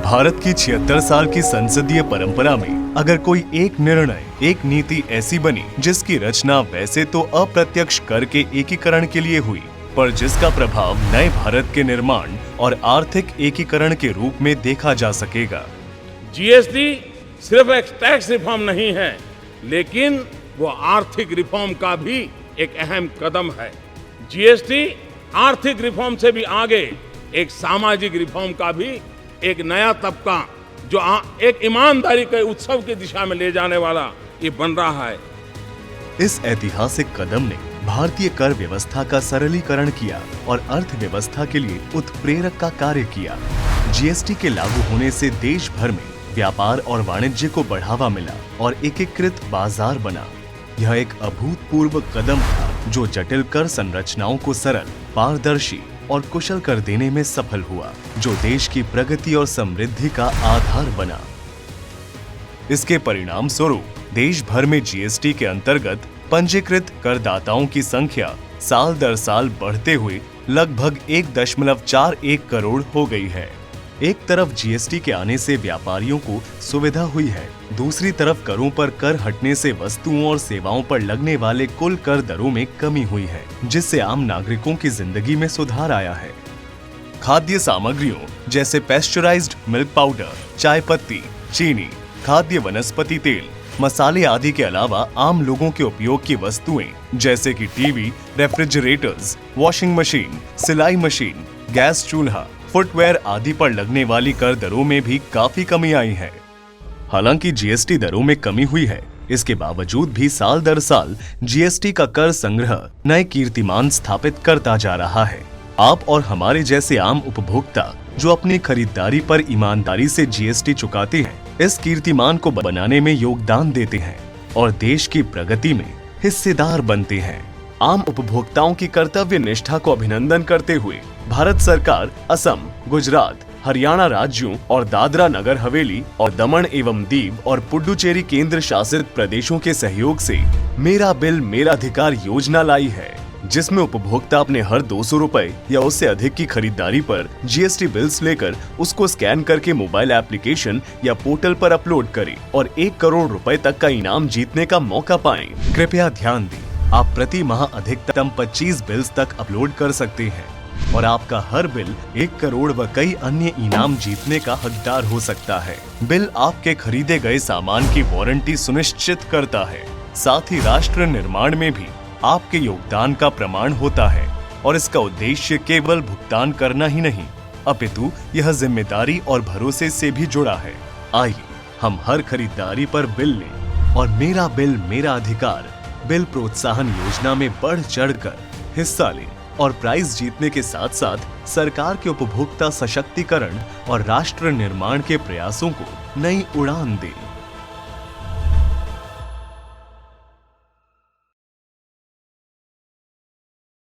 भारत की 76 साल की संसदीय परंपरा में अगर कोई एक निर्णय, एक नीति ऐसी बनी जिसकी रचना वैसे तो अप्रत्यक्ष कर के एकीकरण के लिए हुई, पर जिसका प्रभाव नए भारत के निर्माण और आर्थिक एकीकरण के रूप में देखा जा सकेगा। जीएसटी सिर्फ एक टैक्स रिफॉर्म नहीं है, लेकिन वो आर्थिक रिफॉर्म का भी एक अहम कदम है। जीएसटी आर्थिक रिफॉर्म से भी आगे एक सामाजिक रिफॉर्म का भी एक नया तबका जो एक ईमानदारी के उत्सव की दिशा में ले जाने वाला ये बन रहा है। इस ऐतिहासिक कदम ने भारतीय कर व्यवस्था का सरलीकरण किया और अर्थव्यवस्था के लिए उत्प्रेरक का कार्य किया। जीएसटी के लागू होने से देश भर में व्यापार और वाणिज्य को बढ़ावा मिला और एकीकृत बाजार बना। यह एक अभूतपूर्व कदम था जो जटिल कर संरचनाओं को सरल, पारदर्शी और कुशल कर देने में सफल हुआ, जो देश की प्रगति और समृद्धि का आधार बना। इसके परिणाम स्वरूप देश भर में जीएसटी के अंतर्गत पंजीकृत करदाताओं की संख्या साल दर साल बढ़ते हुए लगभग 1.41 करोड़ हो गई है। एक तरफ जीएसटी के आने से व्यापारियों को सुविधा हुई है, दूसरी तरफ करों पर कर हटने से वस्तुओं और सेवाओं पर लगने वाले कुल कर दरों में कमी हुई है, जिससे आम नागरिकों की जिंदगी में सुधार आया है। खाद्य सामग्रियों जैसे पैस्चराइज्ड मिल्क पाउडर, चाय पत्ती, चीनी, खाद्य वनस्पति तेल, मसाले आदि के अलावा आम लोगों के उपयोग की वस्तुएं जैसे कि टीवी, रेफ्रिजरेटर्स, वॉशिंग मशीन, सिलाई मशीन, गैस चूल्हा, फुटवेयर आदि पर लगने वाली कर दरों में भी काफी कमी आई है। हालांकि जीएसटी दरों में कमी हुई है, इसके बावजूद भी साल दर साल जीएसटी का कर संग्रह नए कीर्तिमान स्थापित करता जा रहा है। आप और हमारे जैसे आम उपभोक्ता जो अपनी खरीदारी पर ईमानदारी से जीएसटी चुकाते हैं, इस कीर्तिमान को बनाने में योगदान देते हैं और देश की प्रगति में हिस्सेदार बनते हैं। आम उपभोक्ताओं की कर्तव्य निष्ठा को अभिनंदन करते हुए भारत सरकार असम, गुजरात, हरियाणा राज्यों और दादरा नगर हवेली और दमन एवं दीव और पुडुचेरी केंद्र शासित प्रदेशों के सहयोग से मेरा बिल मेरा अधिकार योजना लाई है, जिसमें उपभोक्ता अपने हर 200 रुपए या उससे अधिक की खरीदारी पर जीएसटी बिल्स लेकर उसको स्कैन करके मोबाइल एप्लीकेशन या पोर्टल पर अपलोड करें और 1 करोड़ रुपए तक का इनाम जीतने का मौका पाएं। कृपया ध्यान दें, आप प्रति माह अधिकतम 25 बिल्स तक अपलोड कर सकते हैं और आपका हर बिल 1 करोड़ व कई अन्य इनाम जीतने का हकदार हो सकता है। बिल आपके खरीदे गए सामान की वारंटी सुनिश्चित करता है, साथ ही राष्ट्र निर्माण में भी आपके योगदान का प्रमाण होता है और इसका उद्देश्य केवल भुगतान करना ही नहीं, अपितु यह जिम्मेदारी और भरोसे से भी जुड़ा है। आइए हम हर खरीदारी पर बिल लें और मेरा बिल मेरा अधिकार बिल प्रोत्साहन योजना में बढ़ चढ़कर हिस्सा लें और प्राइज जीतने के साथ साथ सरकार के उपभोक्ता सशक्तिकरण और राष्ट्र निर्माण के प्रयासों को नई उड़ान दें।